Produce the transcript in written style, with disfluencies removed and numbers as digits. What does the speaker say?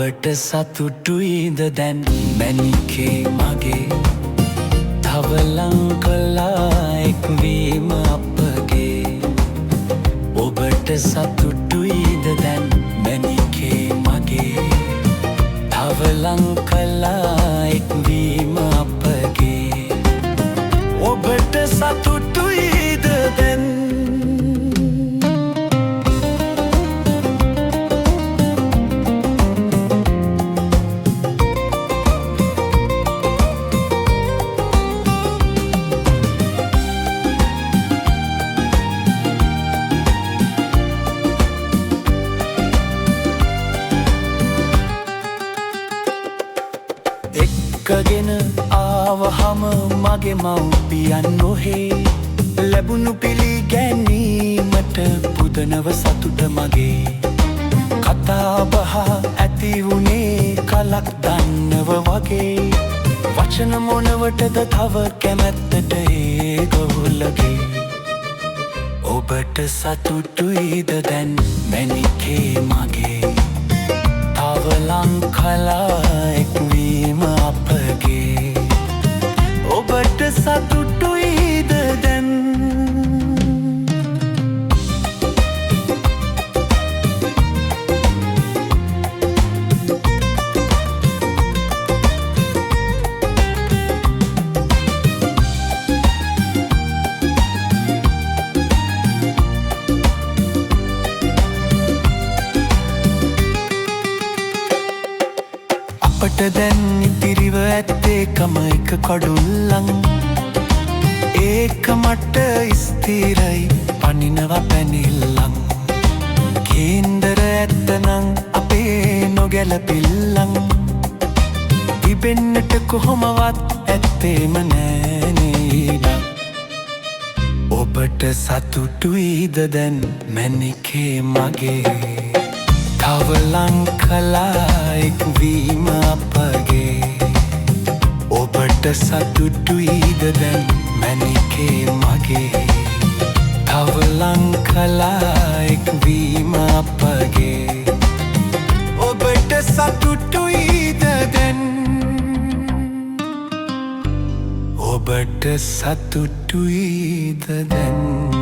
ඔබට සතුටුයිද දැන් මැනිකේ මගේ තව ලං කළා එක්වීම අපගේ ඔබට සතුටුයිද දැන් මැනිකේ මගේ තව ලං කළා එක්වීම අපගේ ඔබට සතුටුයිද දැන් එක්කගෙන ආවහම මගේ මව්පියන් නොහේ ලැබුණු පිළිගැනීමට පුදනව සතුට මගේ කතාබහ ඇති වුණේ කලක් දන්නව වගේ වචන මොනවටද තව කැමැත්තට ඒ ගොල්ලගේ ඔබට සතුටුයිද දැන් මැනිකේ මගේ තව ලං කළා එක්වීම අපගේ ඔබට සතුටුයිද දැන් අපට දැන් ඉතිරිව ඇත්තේ කම එක කඩුල්ලන් ඒක මට ස්ථිරයි පනිනවා පැනිල්ලන් කේන්දර ඇත්තනං අපේ නොගැලපිල්ලන් තිබෙන්නට කොහොමවත් ඇත්තේම නෑනේද ඔබට සතුටුයිද දැන් මැනිකේ මගේ තව ලං කළා එක්වීම අපගේ ඔබට සතුටුයිද දැන් මැනිකේ මගේ තව ලං කළා එක්වීම අපගේ ඔබට සතුටුයිද දැන් ඔබට සතුටුයිද දැන්